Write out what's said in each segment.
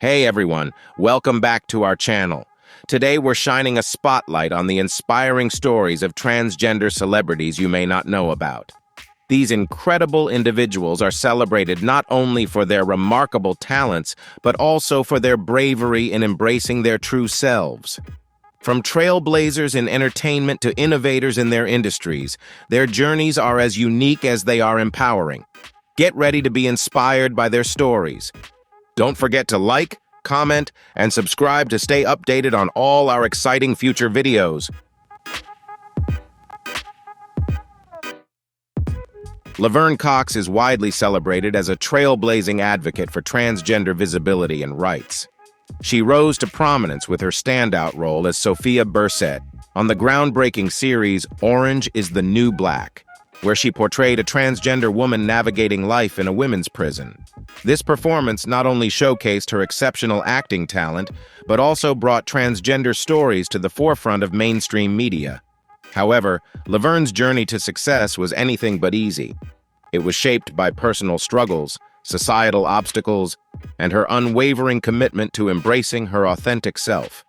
Hey everyone, welcome back to our channel. Today we're shining a spotlight on the inspiring stories of transgender celebrities you may not know about. These incredible individuals are celebrated not only for their remarkable talents, but also for their bravery in embracing their true selves. From trailblazers in entertainment to innovators in their industries, their journeys are as unique as they are empowering. Get ready to be inspired by their stories. Don't forget to like, comment, and subscribe to stay updated on all our exciting future videos. Laverne Cox is widely celebrated as a trailblazing advocate for transgender visibility and rights. She rose to prominence with her standout role as Sophia Bursett on the groundbreaking series Orange is the New Black, where she portrayed a transgender woman navigating life in a women's prison. This performance not only showcased her exceptional acting talent, but also brought transgender stories to the forefront of mainstream media. However, Laverne's journey to success was anything but easy. It was shaped by personal struggles, societal obstacles, and her unwavering commitment to embracing her authentic self.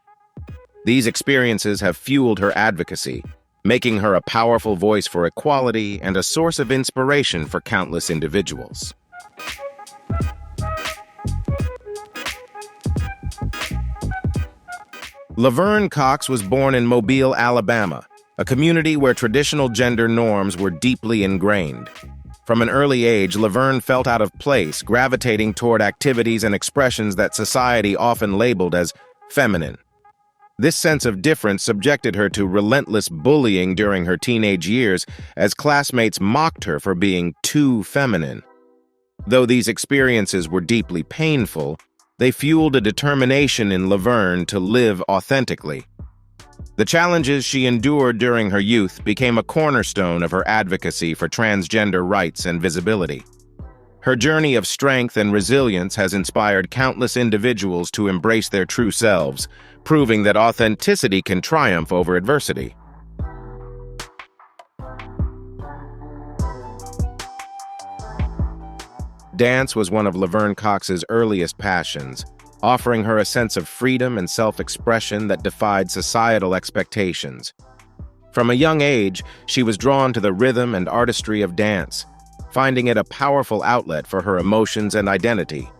These experiences have fueled her advocacy, making her a powerful voice for equality and a source of inspiration for countless individuals. Laverne Cox was born in Mobile, Alabama, a community where traditional gender norms were deeply ingrained. From an early age, Laverne felt out of place, gravitating toward activities and expressions that society often labeled as feminine. This sense of difference subjected her to relentless bullying during her teenage years as classmates mocked her for being too feminine. Though these experiences were deeply painful, they fueled a determination in Laverne to live authentically. The challenges she endured during her youth became a cornerstone of her advocacy for transgender rights and visibility. Her journey of strength and resilience has inspired countless individuals to embrace their true selves, proving that authenticity can triumph over adversity. Dance was one of Laverne Cox's earliest passions, offering her a sense of freedom and self-expression that defied societal expectations. From a young age, she was drawn to the rhythm and artistry of dance, finding it a powerful outlet for her emotions and identity.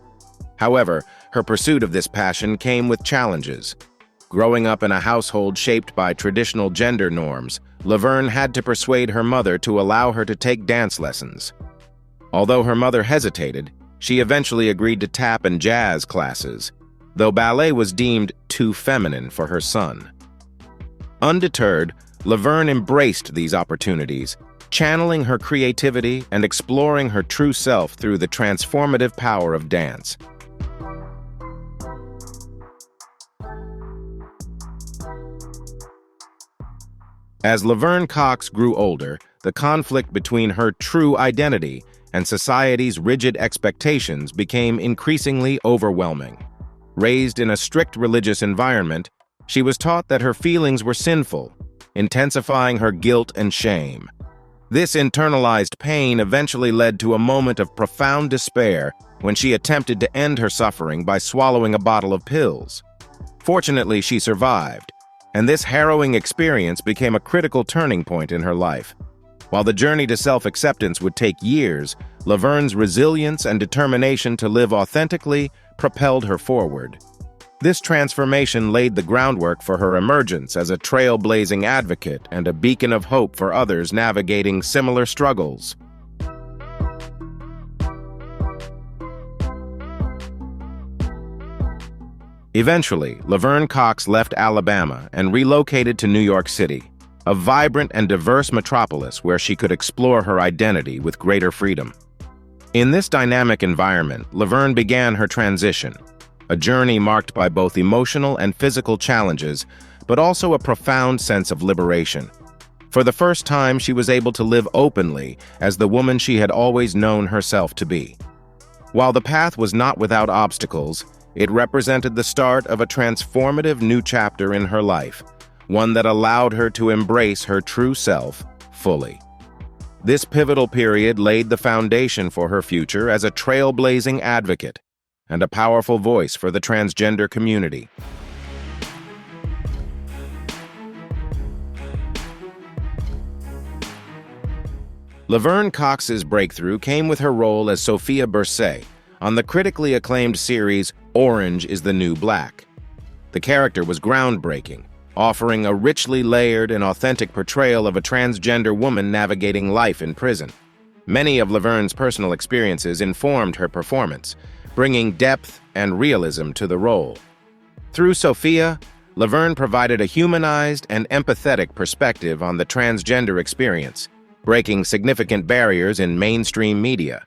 However, her pursuit of this passion came with challenges. Growing up in a household shaped by traditional gender norms, Laverne had to persuade her mother to allow her to take dance lessons. Although her mother hesitated, she eventually agreed to tap and jazz classes, though ballet was deemed too feminine for her son. Undeterred, Laverne embraced these opportunities, channeling her creativity and exploring her true self through the transformative power of dance. As Laverne Cox grew older, the conflict between her true identity and society's rigid expectations became increasingly overwhelming. Raised in a strict religious environment, she was taught that her feelings were sinful, intensifying her guilt and shame. This internalized pain eventually led to a moment of profound despair when she attempted to end her suffering by swallowing a bottle of pills. Fortunately, she survived, and this harrowing experience became a critical turning point in her life. While the journey to self-acceptance would take years, Laverne's resilience and determination to live authentically propelled her forward. This transformation laid the groundwork for her emergence as a trailblazing advocate and a beacon of hope for others navigating similar struggles. Eventually, Laverne Cox left Alabama and relocated to New York City, a vibrant and diverse metropolis where she could explore her identity with greater freedom. In this dynamic environment, Laverne began her transition, a journey marked by both emotional and physical challenges, but also a profound sense of liberation. For the first time, she was able to live openly as the woman she had always known herself to be. While the path was not without obstacles, it represented the start of a transformative new chapter in her life, one that allowed her to embrace her true self fully. This pivotal period laid the foundation for her future as a trailblazing advocate, and a powerful voice for the transgender community. Laverne Cox's breakthrough came with her role as Sophia Bursay on the critically acclaimed series Orange is the New Black. The character was groundbreaking, offering a richly layered and authentic portrayal of a transgender woman navigating life in prison. Many of Laverne's personal experiences informed her performance, bringing depth and realism to the role. Through Sophia, Laverne provided a humanized and empathetic perspective on the transgender experience, breaking significant barriers in mainstream media.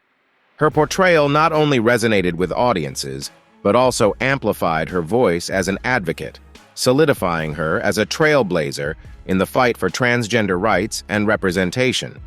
Her portrayal not only resonated with audiences, but also amplified her voice as an advocate, solidifying her as a trailblazer in the fight for transgender rights and representation.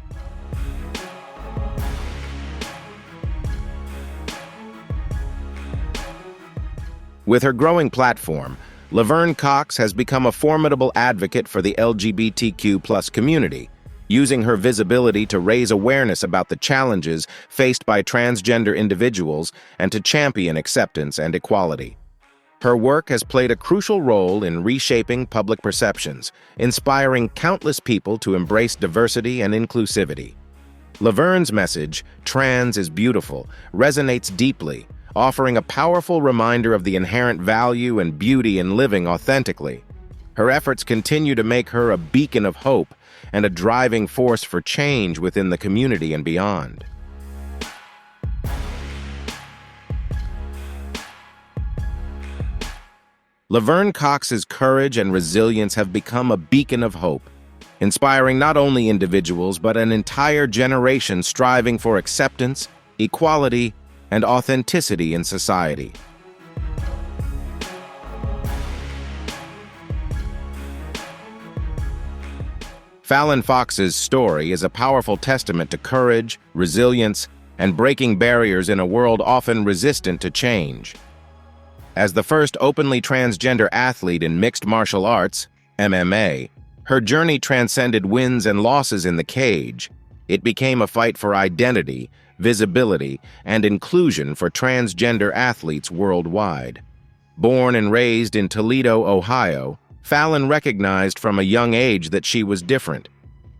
With her growing platform, Laverne Cox has become a formidable advocate for the LGBTQ+ community, using her visibility to raise awareness about the challenges faced by transgender individuals and to champion acceptance and equality. Her work has played a crucial role in reshaping public perceptions, inspiring countless people to embrace diversity and inclusivity. Laverne's message, "Trans is beautiful," resonates deeply, offering a powerful reminder of the inherent value and beauty in living authentically. Her efforts continue to make her a beacon of hope and a driving force for change within the community and beyond. Laverne Cox's courage and resilience have become a beacon of hope, inspiring not only individuals but an entire generation striving for acceptance, equality, and authenticity in society. Fallon Fox's story is a powerful testament to courage, resilience, and breaking barriers in a world often resistant to change. As the first openly transgender athlete in mixed martial arts, MMA, her journey transcended wins and losses in the cage. It became a fight for identity, visibility, and inclusion for transgender athletes worldwide. Born and raised in Toledo, Ohio, Fallon recognized from a young age that she was different.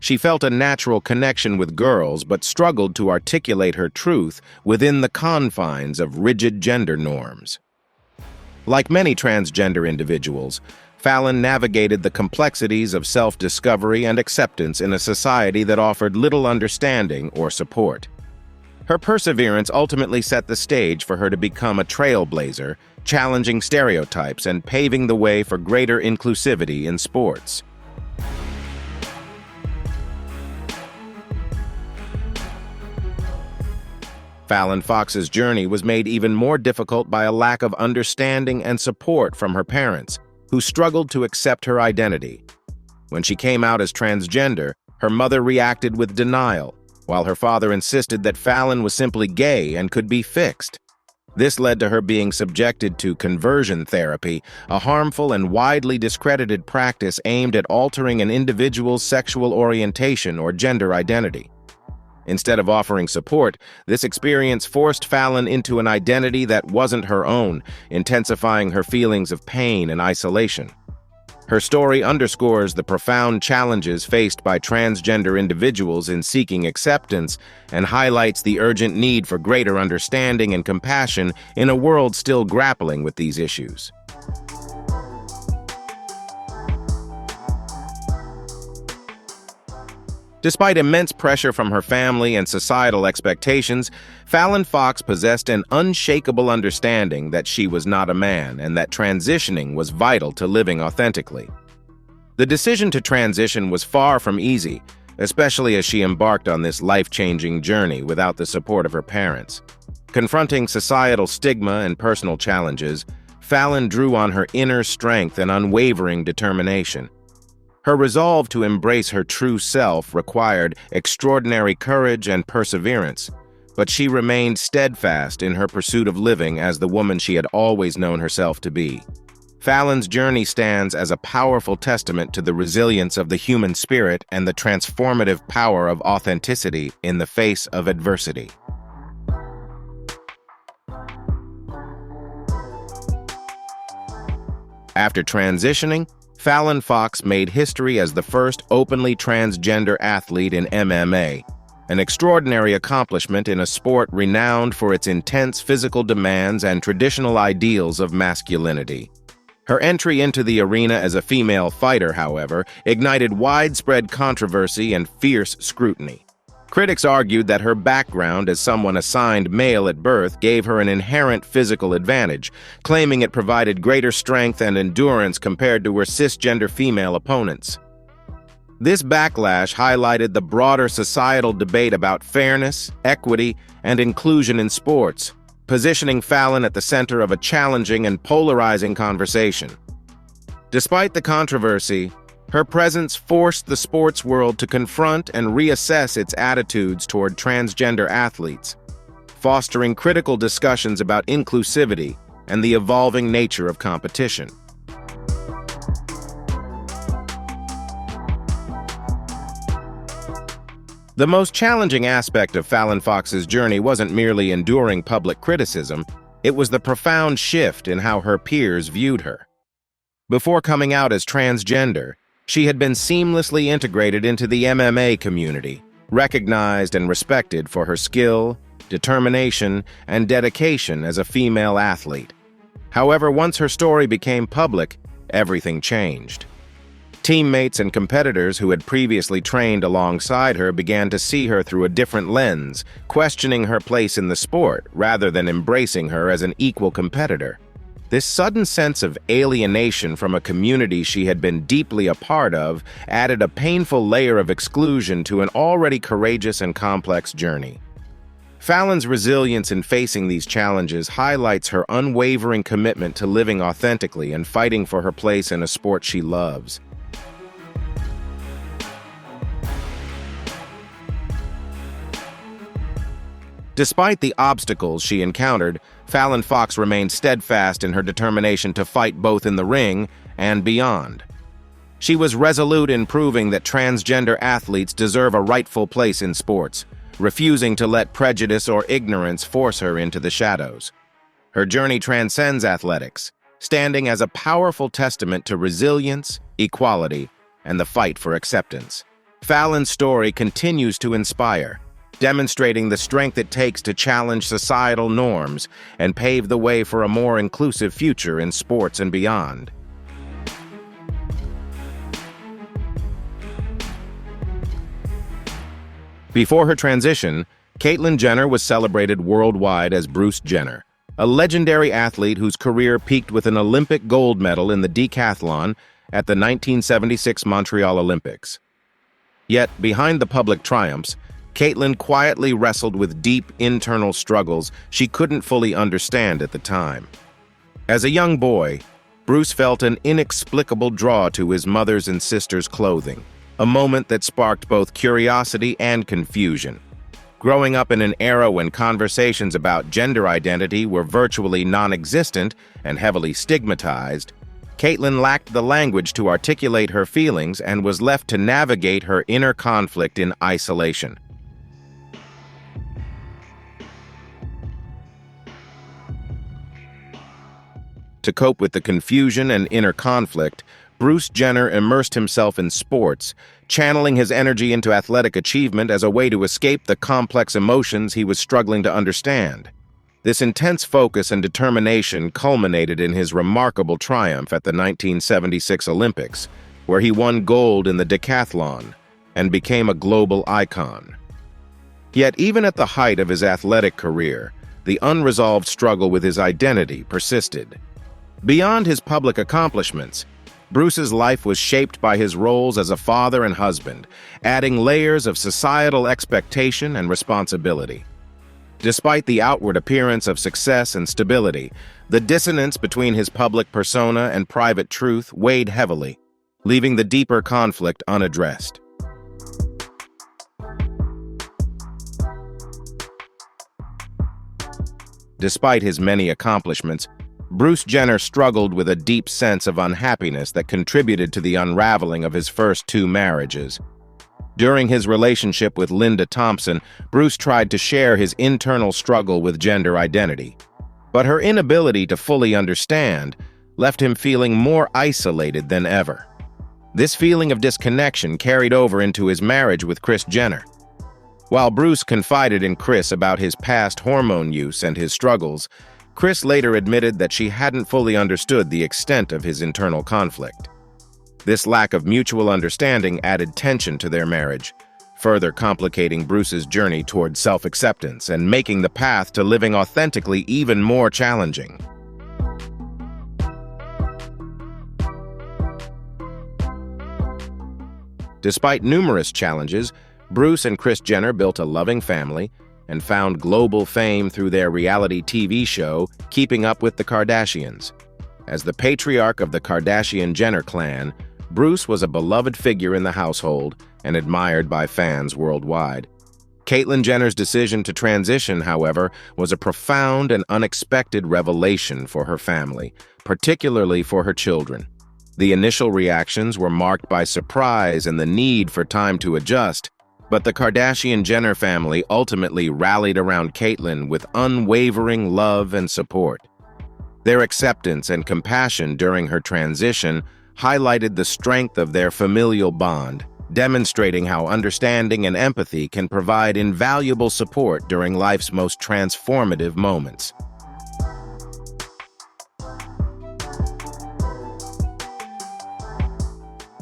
She felt a natural connection with girls but struggled to articulate her truth within the confines of rigid gender norms. Like many transgender individuals, Fallon navigated the complexities of self-discovery and acceptance in a society that offered little understanding or support. Her perseverance ultimately set the stage for her to become a trailblazer, challenging stereotypes and paving the way for greater inclusivity in sports. Fallon Fox's journey was made even more difficult by a lack of understanding and support from her parents, who struggled to accept her identity. When she came out as transgender, her mother reacted with denial, while her father insisted that Fallon was simply gay and could be fixed. This led to her being subjected to conversion therapy, a harmful and widely discredited practice aimed at altering an individual's sexual orientation or gender identity. Instead of offering support, this experience forced Fallon into an identity that wasn't her own, intensifying her feelings of pain and isolation. Her story underscores the profound challenges faced by transgender individuals in seeking acceptance and highlights the urgent need for greater understanding and compassion in a world still grappling with these issues. Despite immense pressure from her family and societal expectations, Fallon Fox possessed an unshakable understanding that she was not a man and that transitioning was vital to living authentically. The decision to transition was far from easy, especially as she embarked on this life-changing journey without the support of her parents. Confronting societal stigma and personal challenges, Fallon drew on her inner strength and unwavering determination. Her resolve to embrace her true self required extraordinary courage and perseverance, but she remained steadfast in her pursuit of living as the woman she had always known herself to be. Fallon's journey stands as a powerful testament to the resilience of the human spirit and the transformative power of authenticity in the face of adversity. After transitioning, Fallon Fox made history as the first openly transgender athlete in MMA, an extraordinary accomplishment in a sport renowned for its intense physical demands and traditional ideals of masculinity. Her entry into the arena as a female fighter, however, ignited widespread controversy and fierce scrutiny. Critics argued that her background as someone assigned male at birth gave her an inherent physical advantage, claiming it provided greater strength and endurance compared to her cisgender female opponents. This backlash highlighted the broader societal debate about fairness, equity, and inclusion in sports, positioning Fallon at the center of a challenging and polarizing conversation. Despite the controversy, her presence forced the sports world to confront and reassess its attitudes toward transgender athletes, fostering critical discussions about inclusivity and the evolving nature of competition. The most challenging aspect of Fallon Fox's journey wasn't merely enduring public criticism, it was the profound shift in how her peers viewed her. Before coming out as transgender, she had been seamlessly integrated into the MMA community, recognized and respected for her skill, determination, and dedication as a female athlete. However, once her story became public, everything changed. Teammates and competitors who had previously trained alongside her began to see her through a different lens, questioning her place in the sport rather than embracing her as an equal competitor. This sudden sense of alienation from a community she had been deeply a part of added a painful layer of exclusion to an already courageous and complex journey. Fallon's resilience in facing these challenges highlights her unwavering commitment to living authentically and fighting for her place in a sport she loves. Despite the obstacles she encountered, Fallon Fox remained steadfast in her determination to fight both in the ring and beyond. She was resolute in proving that transgender athletes deserve a rightful place in sports, refusing to let prejudice or ignorance force her into the shadows. Her journey transcends athletics, standing as a powerful testament to resilience, equality, and the fight for acceptance. Fallon's story continues to inspire, demonstrating the strength it takes to challenge societal norms and pave the way for a more inclusive future in sports and beyond. Before her transition, Caitlyn Jenner was celebrated worldwide as Bruce Jenner, a legendary athlete whose career peaked with an Olympic gold medal in the decathlon at the 1976 Montreal Olympics. Yet, behind the public triumphs, Caitlyn quietly wrestled with deep internal struggles she couldn't fully understand at the time. As a young boy, Bruce felt an inexplicable draw to his mother's and sister's clothing, a moment that sparked both curiosity and confusion. Growing up in an era when conversations about gender identity were virtually non-existent and heavily stigmatized, Caitlyn lacked the language to articulate her feelings and was left to navigate her inner conflict in isolation. To cope with the confusion and inner conflict, Bruce Jenner immersed himself in sports, channeling his energy into athletic achievement as a way to escape the complex emotions he was struggling to understand. This intense focus and determination culminated in his remarkable triumph at the 1976 Olympics, where he won gold in the decathlon and became a global icon. Yet even at the height of his athletic career, the unresolved struggle with his identity persisted. Beyond his public accomplishments, Bruce's life was shaped by his roles as a father and husband, adding layers of societal expectation and responsibility. Despite the outward appearance of success and stability, the dissonance between his public persona and private truth weighed heavily, leaving the deeper conflict unaddressed. Despite his many accomplishments, Bruce Jenner struggled with a deep sense of unhappiness that contributed to the unraveling of his first two marriages. During his relationship with Linda Thompson, Bruce tried to share his internal struggle with gender identity. But her inability to fully understand left him feeling more isolated than ever. This feeling of disconnection carried over into his marriage with Kris Jenner. While Bruce confided in Kris about his past hormone use and his struggles, Kris later admitted that she hadn't fully understood the extent of his internal conflict. This lack of mutual understanding added tension to their marriage, further complicating Bruce's journey toward self-acceptance and making the path to living authentically even more challenging. Despite numerous challenges, Bruce and Kris Jenner built a loving family and found global fame through their reality TV show, Keeping Up with the Kardashians. As the patriarch of the Kardashian-Jenner clan, Bruce was a beloved figure in the household and admired by fans worldwide. Caitlyn Jenner's decision to transition, however, was a profound and unexpected revelation for her family, particularly for her children. The initial reactions were marked by surprise and the need for time to adjust, but the Kardashian-Jenner family ultimately rallied around Caitlyn with unwavering love and support. Their acceptance and compassion during her transition highlighted the strength of their familial bond, demonstrating how understanding and empathy can provide invaluable support during life's most transformative moments.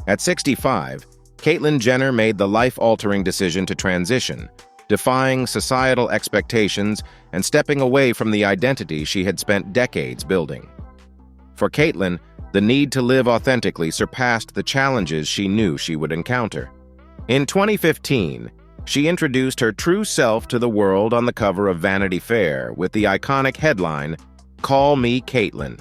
At 65, Caitlyn Jenner made the life-altering decision to transition, defying societal expectations and stepping away from the identity she had spent decades building. For Caitlyn, the need to live authentically surpassed the challenges she knew she would encounter. In 2015, she introduced her true self to the world on the cover of Vanity Fair with the iconic headline, "Call Me Caitlyn."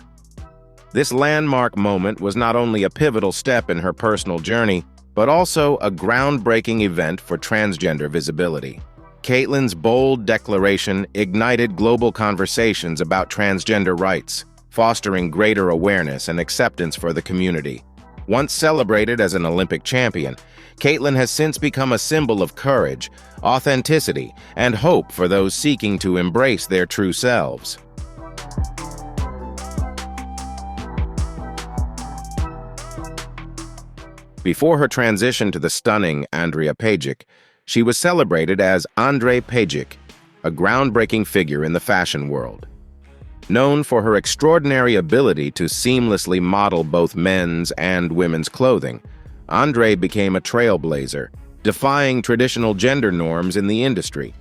This landmark moment was not only a pivotal step in her personal journey, but also a groundbreaking event for transgender visibility. Caitlyn's bold declaration ignited global conversations about transgender rights, fostering greater awareness and acceptance for the community. Once celebrated as an Olympic champion, Caitlyn has since become a symbol of courage, authenticity, and hope for those seeking to embrace their true selves. Before her transition to the stunning Andreja Pejic, she was celebrated as Andreja Pejic, a groundbreaking figure in the fashion world. Known for her extraordinary ability to seamlessly model both men's and women's clothing, Andreja became a trailblazer, defying traditional gender norms in the industry.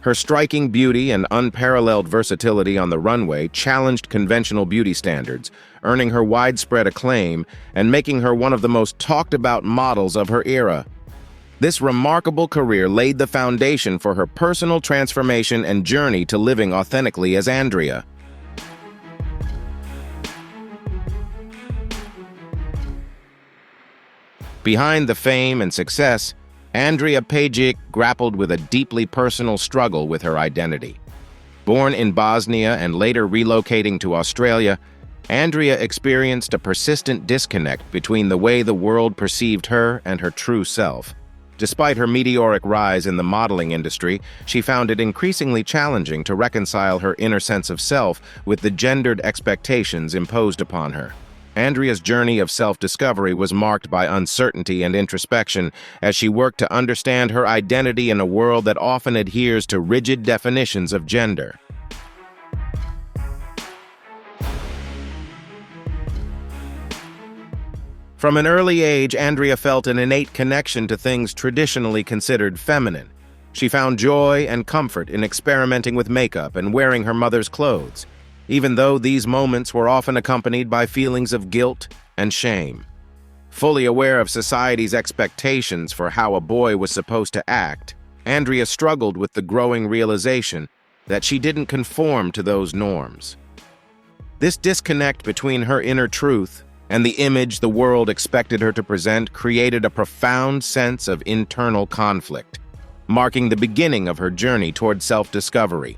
Her striking beauty and unparalleled versatility on the runway challenged conventional beauty standards, earning her widespread acclaim and making her one of the most talked-about models of her era. This remarkable career laid the foundation for her personal transformation and journey to living authentically as Andreja. Behind the fame and success, Andreja Pejic grappled with a deeply personal struggle with her identity. Born in Bosnia and later relocating to Australia, Andreja experienced a persistent disconnect between the way the world perceived her and her true self. Despite her meteoric rise in the modeling industry, she found it increasingly challenging to reconcile her inner sense of self with the gendered expectations imposed upon her. Andreja's journey of self-discovery was marked by uncertainty and introspection as she worked to understand her identity in a world that often adheres to rigid definitions of gender. From an early age, Andreja felt an innate connection to things traditionally considered feminine. She found joy and comfort in experimenting with makeup and wearing her mother's clothes, even though these moments were often accompanied by feelings of guilt and shame. Fully aware of society's expectations for how a boy was supposed to act, Andreja struggled with the growing realization that she didn't conform to those norms. This disconnect between her inner truth and the image the world expected her to present created a profound sense of internal conflict, marking the beginning of her journey toward self-discovery.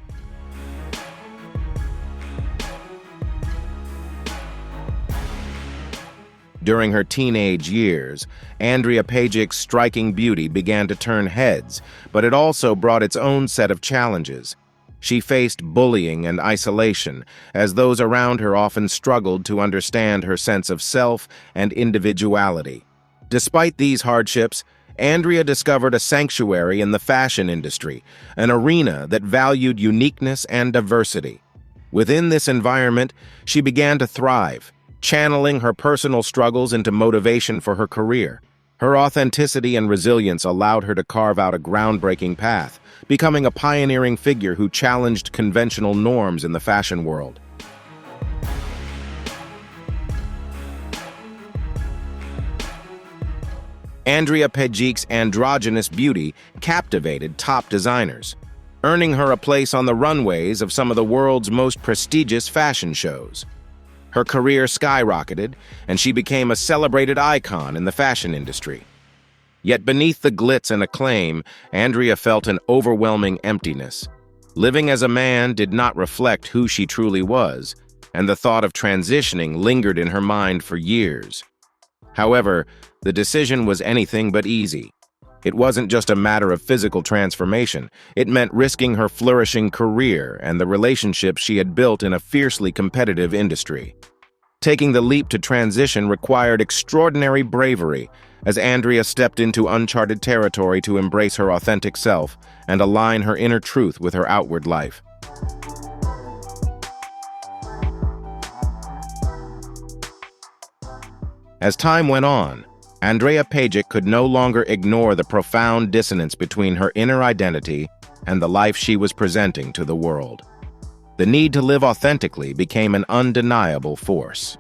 During her teenage years, Andreja Pejic's striking beauty began to turn heads, but it also brought its own set of challenges. She faced bullying and isolation, as those around her often struggled to understand her sense of self and individuality. Despite these hardships, Andrea discovered a sanctuary in the fashion industry, an arena that valued uniqueness and diversity. Within this environment, she began to thrive, channeling her personal struggles into motivation for her career. Her authenticity and resilience allowed her to carve out a groundbreaking path, becoming a pioneering figure who challenged conventional norms in the fashion world. Andreja Pejic's androgynous beauty captivated top designers, earning her a place on the runways of some of the world's most prestigious fashion shows. Her career skyrocketed, and she became a celebrated icon in the fashion industry. Yet beneath the glitz and acclaim, Andrea felt an overwhelming emptiness. Living as a man did not reflect who she truly was, and the thought of transitioning lingered in her mind for years. However, the decision was anything but easy. It wasn't just a matter of physical transformation. It meant risking her flourishing career and the relationships she had built in a fiercely competitive industry. Taking the leap to transition required extraordinary bravery, as Andrea stepped into uncharted territory to embrace her authentic self and align her inner truth with her outward life. As time went on, Andreja Pejic could no longer ignore the profound dissonance between her inner identity and the life she was presenting to the world. The need to live authentically became an undeniable force.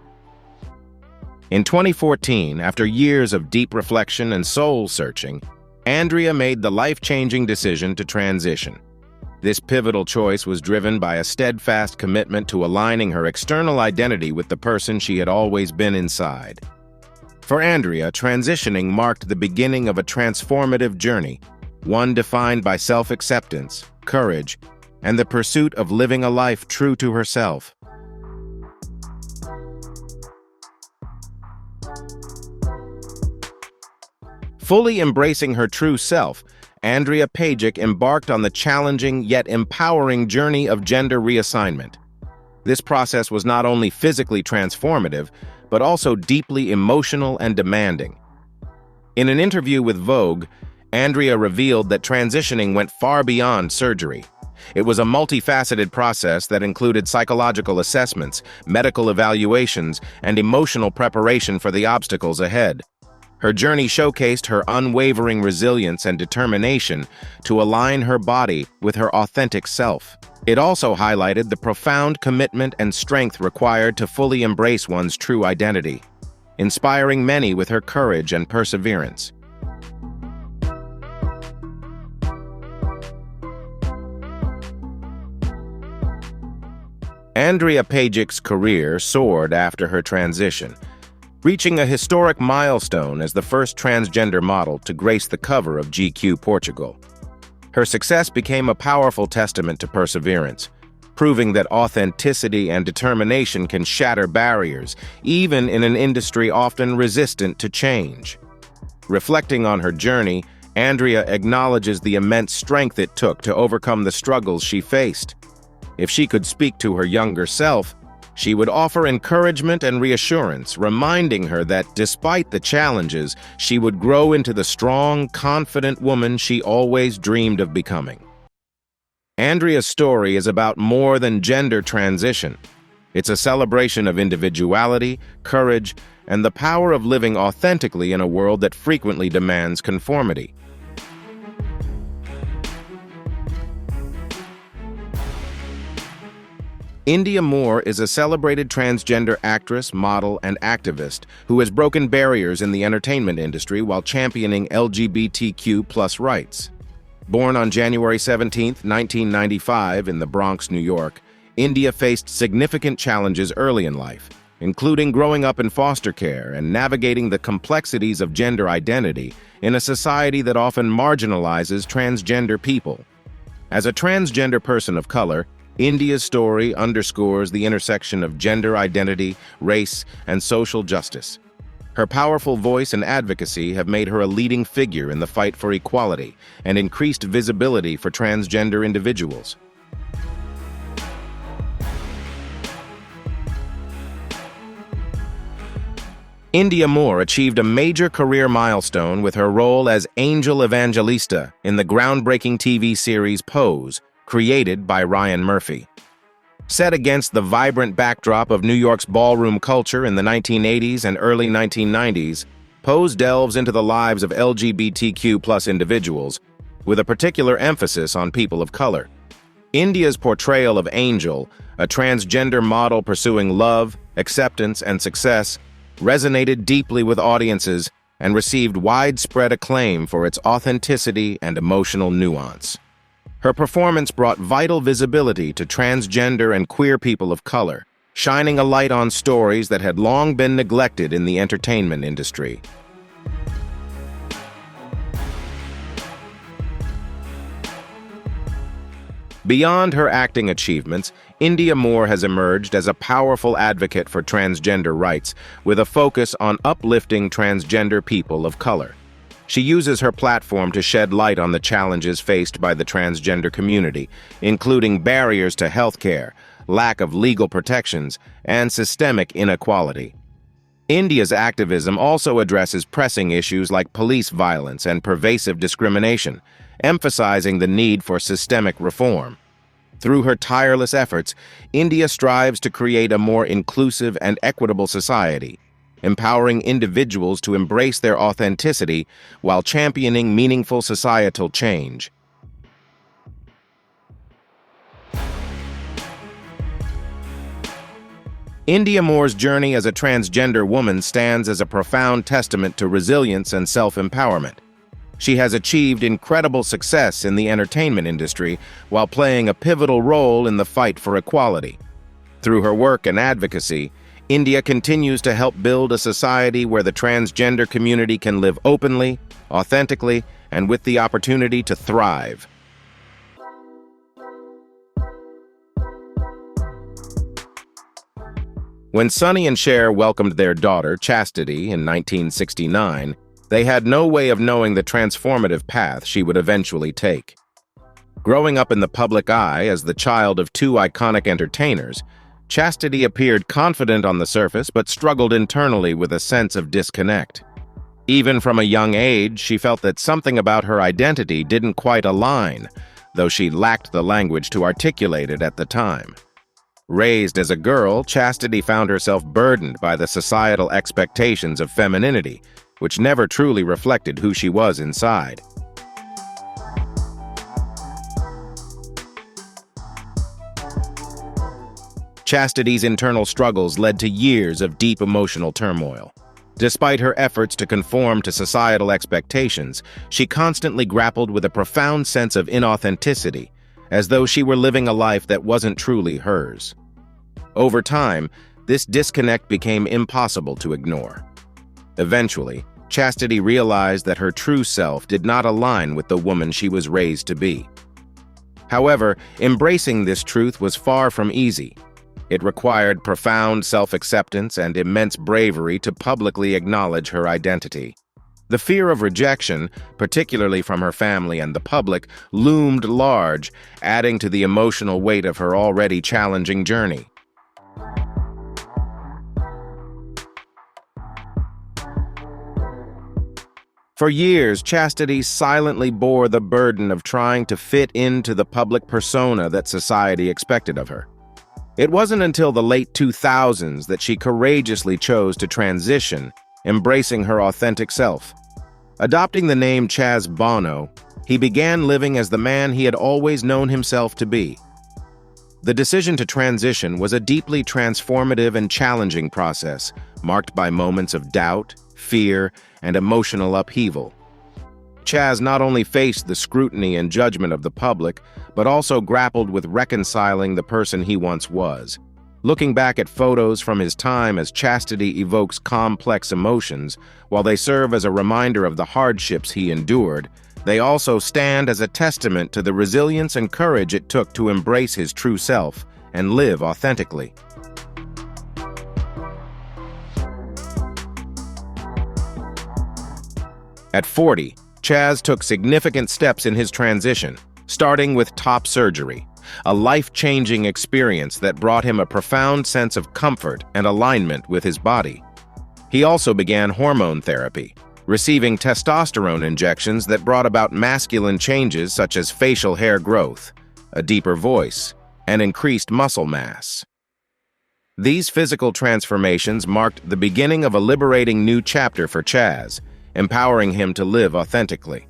In 2014, after years of deep reflection and soul-searching, Andrea made the life-changing decision to transition. This pivotal choice was driven by a steadfast commitment to aligning her external identity with the person she had always been inside. For Andrea, transitioning marked the beginning of a transformative journey, one defined by self-acceptance, courage, and the pursuit of living a life true to herself. Fully embracing her true self, Andreja Pejic embarked on the challenging yet empowering journey of gender reassignment. This process was not only physically transformative, but also deeply emotional and demanding. In an interview with Vogue, Andrea revealed that transitioning went far beyond surgery. It was a multifaceted process that included psychological assessments, medical evaluations, and emotional preparation for the obstacles ahead. Her journey showcased her unwavering resilience and determination to align her body with her authentic self. It also highlighted the profound commitment and strength required to fully embrace one's true identity, inspiring many with her courage and perseverance. Andreja Pejic's career soared after her transition, reaching a historic milestone as the first transgender model to grace the cover of GQ Portugal. Her success became a powerful testament to perseverance, proving that authenticity and determination can shatter barriers, even in an industry often resistant to change. Reflecting on her journey, Andrea acknowledges the immense strength it took to overcome the struggles she faced. If she could speak to her younger self, she would offer encouragement and reassurance, reminding her that despite the challenges, she would grow into the strong, confident woman she always dreamed of becoming. Andrea's story is about more than gender transition. It's a celebration of individuality, courage, and the power of living authentically in a world that frequently demands conformity. Indya Moore is a celebrated transgender actress, model, and activist who has broken barriers in the entertainment industry while championing LGBTQ+ rights. Born on January 17, 1995 in the Bronx, New York, Indya faced significant challenges early in life, including growing up in foster care and navigating the complexities of gender identity in a society that often marginalizes transgender people. As a transgender person of color, Indya's story underscores the intersection of gender identity, race, and social justice. Her powerful voice and advocacy have made her a leading figure in the fight for equality and increased visibility for transgender individuals. Indya Moore achieved a major career milestone with her role as Angel Evangelista in the groundbreaking TV series Pose, created by Ryan Murphy. Set against the vibrant backdrop of New York's ballroom culture in the 1980s and early 1990s, Pose delves into the lives of LGBTQ+ individuals, with a particular emphasis on people of color. Indya's portrayal of Angel, a transgender model pursuing love, acceptance, and success, resonated deeply with audiences and received widespread acclaim for its authenticity and emotional nuance. Her performance brought vital visibility to transgender and queer people of color, shining a light on stories that had long been neglected in the entertainment industry. Beyond her acting achievements, Indya Moore has emerged as a powerful advocate for transgender rights, with a focus on uplifting transgender people of color. She uses her platform to shed light on the challenges faced by the transgender community, including barriers to healthcare, lack of legal protections, and systemic inequality. Indya's activism also addresses pressing issues like police violence and pervasive discrimination, emphasizing the need for systemic reform. Through her tireless efforts, Indya strives to create a more inclusive and equitable society, empowering individuals to embrace their authenticity while championing meaningful societal change. Indya Moore's journey as a transgender woman stands as a profound testament to resilience and self-empowerment. She has achieved incredible success in the entertainment industry while playing a pivotal role in the fight for equality. Through her work and advocacy, Indya continues to help build a society where the transgender community can live openly, authentically, and with the opportunity to thrive. When Sonny and Cher welcomed their daughter, Chastity, in 1969, they had no way of knowing the transformative path she would eventually take. Growing up in the public eye as the child of two iconic entertainers, Chastity appeared confident on the surface but struggled internally with a sense of disconnect. Even from a young age, she felt that something about her identity didn't quite align, though she lacked the language to articulate it at the time. Raised as a girl, Chastity found herself burdened by the societal expectations of femininity, which never truly reflected who she was inside. Chastity's internal struggles led to years of deep emotional turmoil. Despite her efforts to conform to societal expectations, she constantly grappled with a profound sense of inauthenticity, as though she were living a life that wasn't truly hers. Over time, this disconnect became impossible to ignore. Eventually, Chastity realized that her true self did not align with the woman she was raised to be. However, embracing this truth was far from easy. It required profound self-acceptance and immense bravery to publicly acknowledge her identity. The fear of rejection, particularly from her family and the public, loomed large, adding to the emotional weight of her already challenging journey. For years, Chastity silently bore the burden of trying to fit into the public persona that society expected of her. It wasn't until the late 2000s that she courageously chose to transition, embracing her authentic self. Adopting the name Chaz Bono, he began living as the man he had always known himself to be. The decision to transition was a deeply transformative and challenging process, marked by moments of doubt, fear, and emotional upheaval. Chaz not only faced the scrutiny and judgment of the public, but also grappled with reconciling the person he once was. Looking back at photos from his time as Chastity evokes complex emotions, while they serve as a reminder of the hardships he endured, they also stand as a testament to the resilience and courage it took to embrace his true self and live authentically. At 40, Chaz took significant steps in his transition, starting with top surgery, a life-changing experience that brought him a profound sense of comfort and alignment with his body. He also began hormone therapy, receiving testosterone injections that brought about masculine changes such as facial hair growth, a deeper voice, and increased muscle mass. These physical transformations marked the beginning of a liberating new chapter for Chaz, empowering him to live authentically.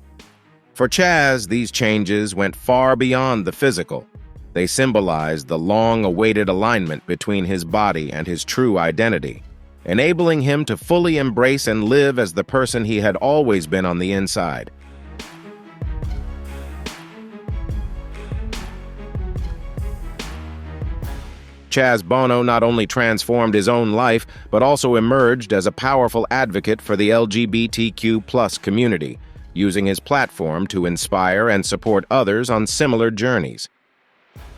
For Chaz, these changes went far beyond the physical. They symbolized the long-awaited alignment between his body and his true identity, enabling him to fully embrace and live as the person he had always been on the inside. Chaz Bono not only transformed his own life, but also emerged as a powerful advocate for the LGBTQ+ community, using his platform to inspire and support others on similar journeys.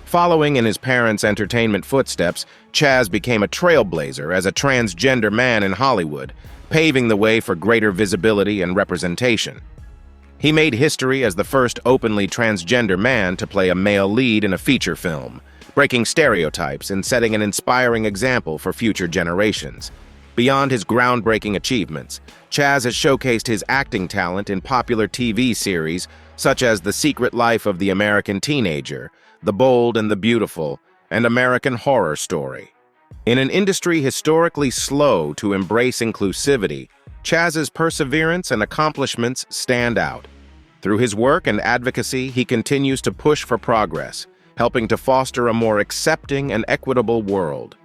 Following in his parents' entertainment footsteps, Chaz became a trailblazer as a transgender man in Hollywood, paving the way for greater visibility and representation. He made history as the first openly transgender man to play a male lead in a feature film, breaking stereotypes and setting an inspiring example for future generations. Beyond his groundbreaking achievements, Chaz has showcased his acting talent in popular TV series such as The Secret Life of the American Teenager, The Bold and the Beautiful, and American Horror Story. In an industry historically slow to embrace inclusivity, Chaz's perseverance and accomplishments stand out. Through his work and advocacy, he continues to push for progress, helping to foster a more accepting and equitable world.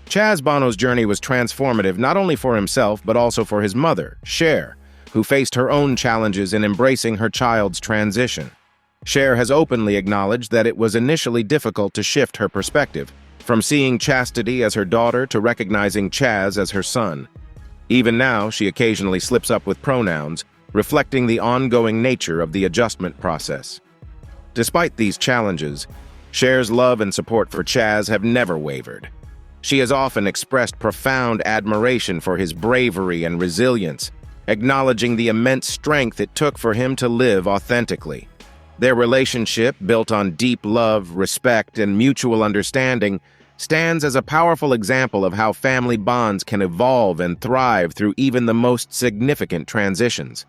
Chaz Bono's journey was transformative not only for himself but also for his mother, Cher, who faced her own challenges in embracing her child's transition. Cher has openly acknowledged that it was initially difficult to shift her perspective, from seeing Chastity as her daughter to recognizing Chaz as her son. Even now, she occasionally slips up with pronouns, reflecting the ongoing nature of the adjustment process. Despite these challenges, Cher's love and support for Chaz have never wavered. She has often expressed profound admiration for his bravery and resilience, acknowledging the immense strength it took for him to live authentically. Their relationship, built on deep love, respect, and mutual understanding, stands as a powerful example of how family bonds can evolve and thrive through even the most significant transitions.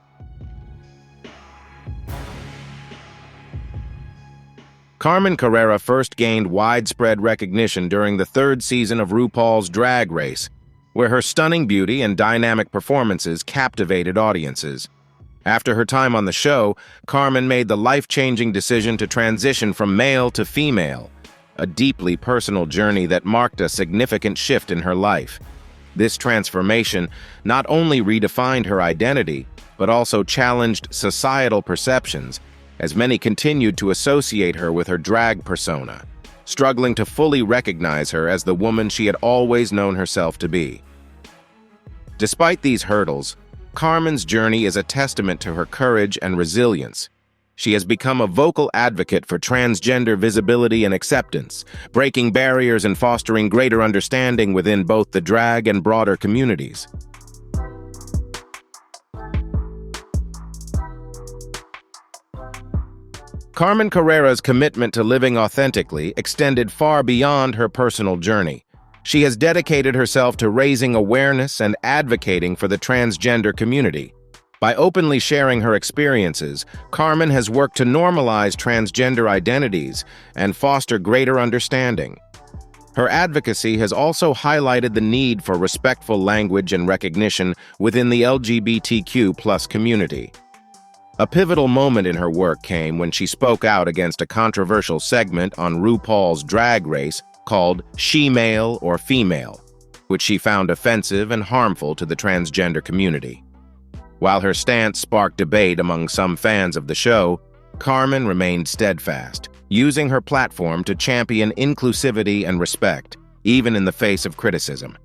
Carmen Carrera first gained widespread recognition during the third season of RuPaul's Drag Race, where her stunning beauty and dynamic performances captivated audiences. After her time on the show, Carmen made the life-changing decision to transition from male to female, a deeply personal journey that marked a significant shift in her life. This transformation not only redefined her identity, but also challenged societal perceptions, as many continued to associate her with her drag persona, struggling to fully recognize her as the woman she had always known herself to be. Despite these hurdles, Carmen's journey is a testament to her courage and resilience. She has become a vocal advocate for transgender visibility and acceptance, breaking barriers and fostering greater understanding within both the drag and broader communities. Carmen Carrera's commitment to living authentically extended far beyond her personal journey. She has dedicated herself to raising awareness and advocating for the transgender community. By openly sharing her experiences, Carmen has worked to normalize transgender identities and foster greater understanding. Her advocacy has also highlighted the need for respectful language and recognition within the LGBTQ+ community. A pivotal moment in her work came when she spoke out against a controversial segment on RuPaul's Drag Race called She Male or Female, which she found offensive and harmful to the transgender community. While her stance sparked debate among some fans of the show, Carmen remained steadfast, using her platform to champion inclusivity and respect, even in the face of criticism.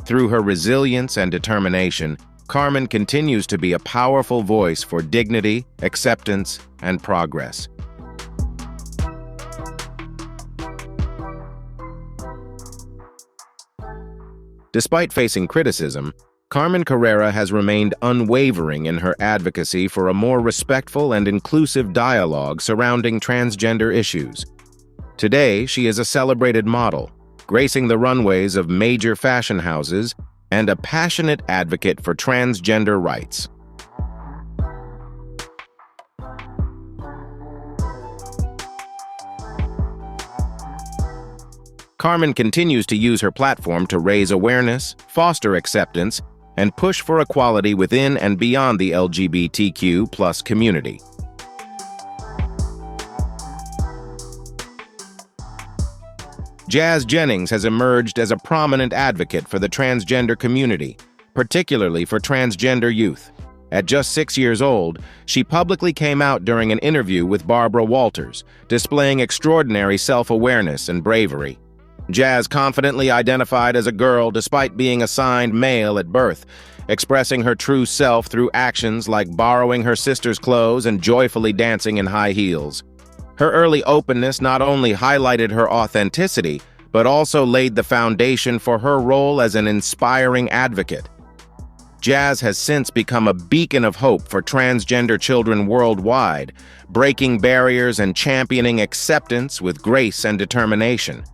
Through her resilience and determination, Carmen continues to be a powerful voice for dignity, acceptance, and progress. Despite facing criticism, Carmen Carrera has remained unwavering in her advocacy for a more respectful and inclusive dialogue surrounding transgender issues. Today, she is a celebrated model, gracing the runways of major fashion houses and a passionate advocate for transgender rights. Carmen continues to use her platform to raise awareness, foster acceptance, and push for equality within and beyond the LGBTQ+ community. Jennings has emerged as a prominent advocate for the transgender community, particularly for transgender youth. At just 6 years old, she publicly came out during an interview with Barbara Walters, displaying extraordinary self-awareness and bravery. Chaz confidently identified as a girl despite being assigned male at birth, expressing her true self through actions like borrowing her sister's clothes and joyfully dancing in high heels. Her early openness not only highlighted her authenticity, but also laid the foundation for her role as an inspiring advocate. Chaz has since become a beacon of hope for transgender children worldwide, breaking barriers and championing acceptance with grace and determination.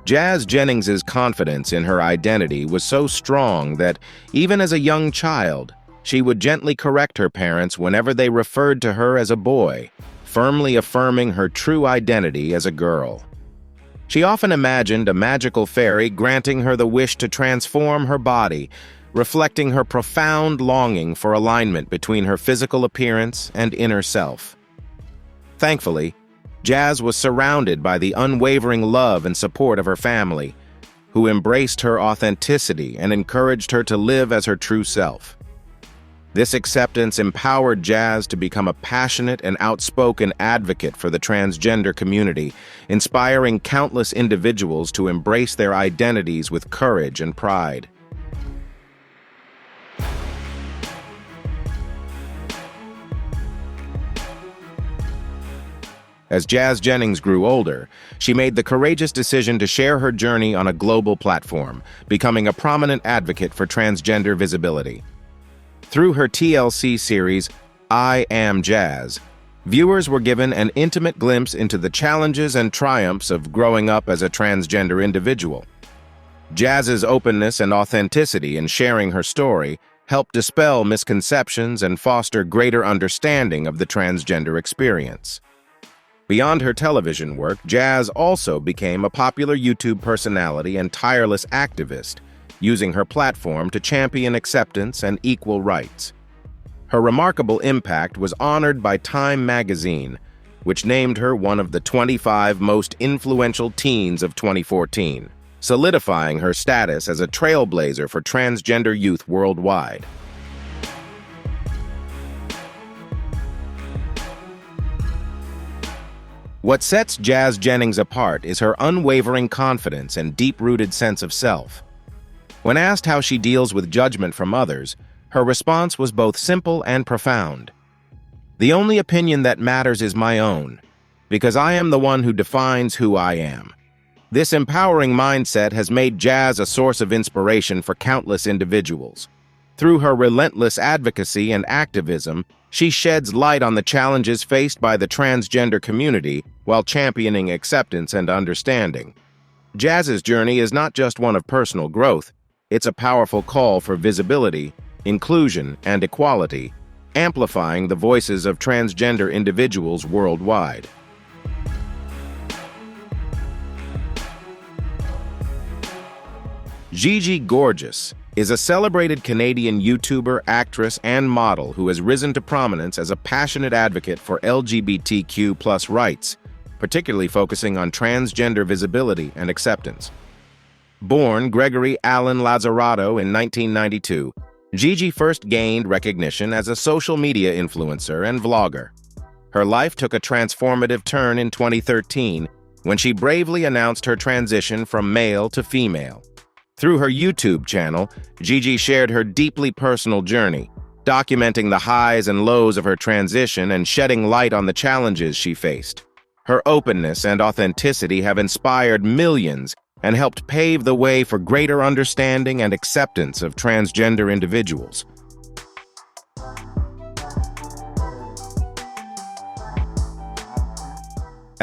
Jennings's confidence in her identity was so strong that, even as a young child, she would gently correct her parents whenever they referred to her as a boy, firmly affirming her true identity as a girl. She often imagined a magical fairy granting her the wish to transform her body, reflecting her profound longing for alignment between her physical appearance and inner self. Thankfully, Chaz was surrounded by the unwavering love and support of her family, who embraced her authenticity and encouraged her to live as her true self. This acceptance empowered Chaz to become a passionate and outspoken advocate for the transgender community, inspiring countless individuals to embrace their identities with courage and pride. As Jennings grew older, she made the courageous decision to share her journey on a global platform, becoming a prominent advocate for transgender visibility. Through her TLC series, I Am Chaz, viewers were given an intimate glimpse into the challenges and triumphs of growing up as a transgender individual. Chaz's openness and authenticity in sharing her story helped dispel misconceptions and foster greater understanding of the transgender experience. Beyond her television work, Chaz also became a popular YouTube personality and tireless activist, using her platform to champion acceptance and equal rights. Her remarkable impact was honored by Time magazine, which named her one of the 25 most influential teens of 2014, solidifying her status as a trailblazer for transgender youth worldwide. What sets Jennings apart is her unwavering confidence and deep-rooted sense of self. When asked how she deals with judgment from others, her response was both simple and profound. "The only opinion that matters is my own, because I am the one who defines who I am." This empowering mindset has made Chaz a source of inspiration for countless individuals. Through her relentless advocacy and activism, she sheds light on the challenges faced by the transgender community while championing acceptance and understanding. Chaz's journey is not just one of personal growth, it's a powerful call for visibility, inclusion, and equality, amplifying the voices of transgender individuals worldwide. Gigi Gorgeous is a celebrated Canadian YouTuber, actress, and model who has risen to prominence as a passionate advocate for LGBTQ+ rights, particularly focusing on transgender visibility and acceptance. Born Gregory Alan Lazzarato in 1992, Gigi first gained recognition as a social media influencer and vlogger. Her life took a transformative turn in 2013 when she bravely announced her transition from male to female. Through her YouTube channel, Gigi shared her deeply personal journey, documenting the highs and lows of her transition and shedding light on the challenges she faced. Her openness and authenticity have inspired millions and helped pave the way for greater understanding and acceptance of transgender individuals.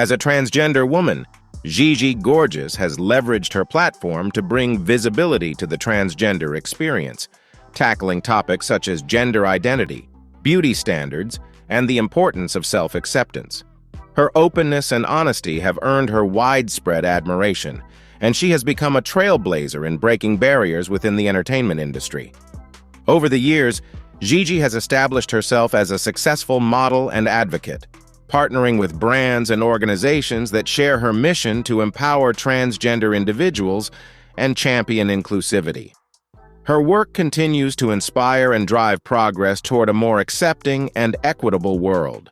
As a transgender woman, Gigi Gorgeous has leveraged her platform to bring visibility to the transgender experience, tackling topics such as gender identity, beauty standards, and the importance of self-acceptance. Her openness and honesty have earned her widespread admiration, and she has become a trailblazer in breaking barriers within the entertainment industry. Over the years, Gigi has established herself as a successful model and advocate, partnering with brands and organizations that share her mission to empower transgender individuals and champion inclusivity. Her work continues to inspire and drive progress toward a more accepting and equitable world.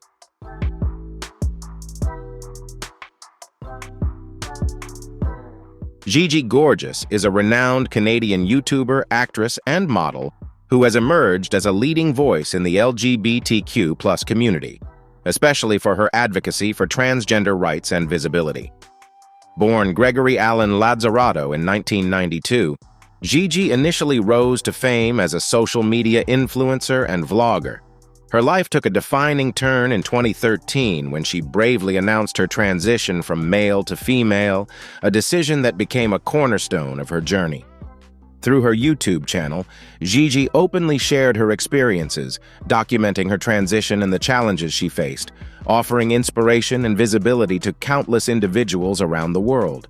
Gigi Gorgeous is a renowned Canadian YouTuber, actress, and model who has emerged as a leading voice in the LGBTQ+ community, especially for her advocacy for transgender rights and visibility. Born Gregory Alan Lazzarato in 1992, Gigi initially rose to fame as a social media influencer and vlogger. Her life took a defining turn in 2013 when she bravely announced her transition from male to female, a decision that became a cornerstone of her journey. Through her YouTube channel, Gigi openly shared her experiences, documenting her transition and the challenges she faced, offering inspiration and visibility to countless individuals around the world.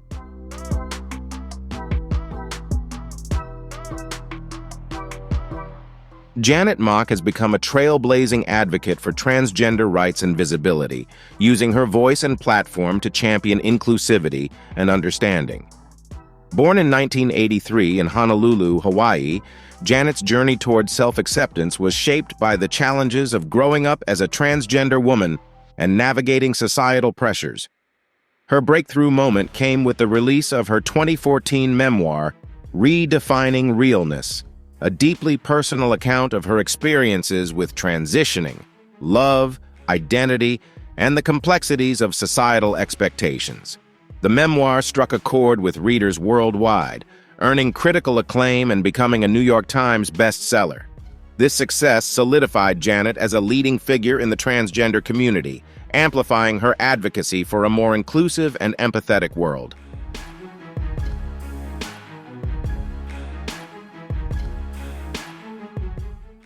Janet Mock has become a trailblazing advocate for transgender rights and visibility, using her voice and platform to champion inclusivity and understanding. Born in 1983 in Honolulu, Hawaii, Janet's journey toward self-acceptance was shaped by the challenges of growing up as a transgender woman and navigating societal pressures. Her breakthrough moment came with the release of her 2014 memoir, Redefining Realness, a deeply personal account of her experiences with transitioning, love, identity, and the complexities of societal expectations. The memoir struck a chord with readers worldwide, earning critical acclaim and becoming a New York Times bestseller. This success solidified Janet as a leading figure in the transgender community, amplifying her advocacy for a more inclusive and empathetic world.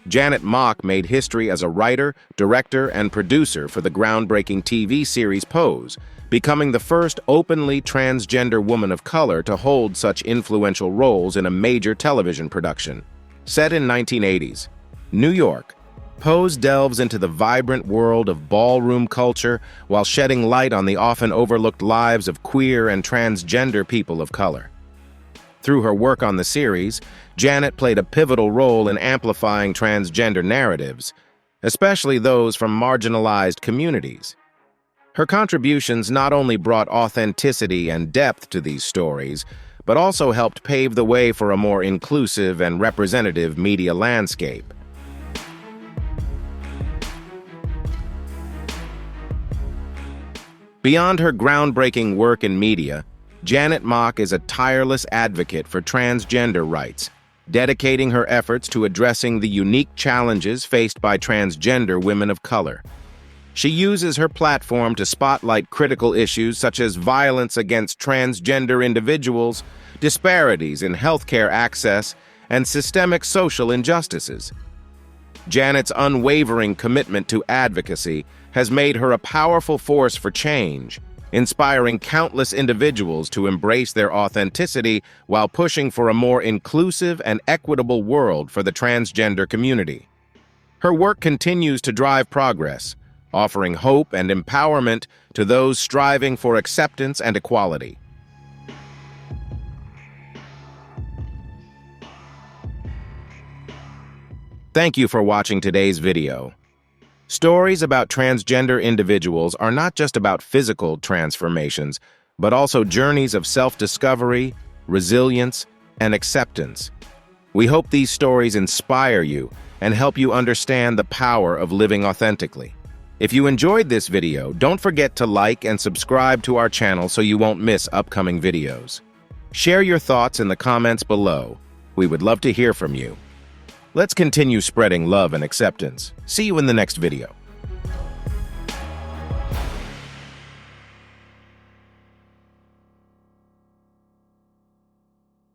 Janet Mock made history as a writer, director, and producer for the groundbreaking TV series Pose, becoming the first openly transgender woman of color to hold such influential roles in a major television production. Set in 1980s, New York, Pose delves into the vibrant world of ballroom culture while shedding light on the often overlooked lives of queer and transgender people of color. Through her work on the series, Janet played a pivotal role in amplifying transgender narratives, especially those from marginalized communities. Her contributions not only brought authenticity and depth to these stories, but also helped pave the way for a more inclusive and representative media landscape. Beyond her groundbreaking work in media, Janet Mock is a tireless advocate for transgender rights, dedicating her efforts to addressing the unique challenges faced by transgender women of color. She uses her platform to spotlight critical issues such as violence against transgender individuals, disparities in healthcare access, and systemic social injustices. Janet's unwavering commitment to advocacy has made her a powerful force for change, inspiring countless individuals to embrace their authenticity while pushing for a more inclusive and equitable world for the transgender community. Her work continues to drive progress, offering hope and empowerment to those striving for acceptance and equality. Thank you for watching today's video. Stories about transgender individuals are not just about physical transformations, but also journeys of self-discovery, resilience, and acceptance. We hope these stories inspire you and help you understand the power of living authentically. If you enjoyed this video, don't forget to like and subscribe to our channel so you won't miss upcoming videos. Share your thoughts in the comments below. We would love to hear from you. Let's continue spreading love and acceptance. See you in the next video.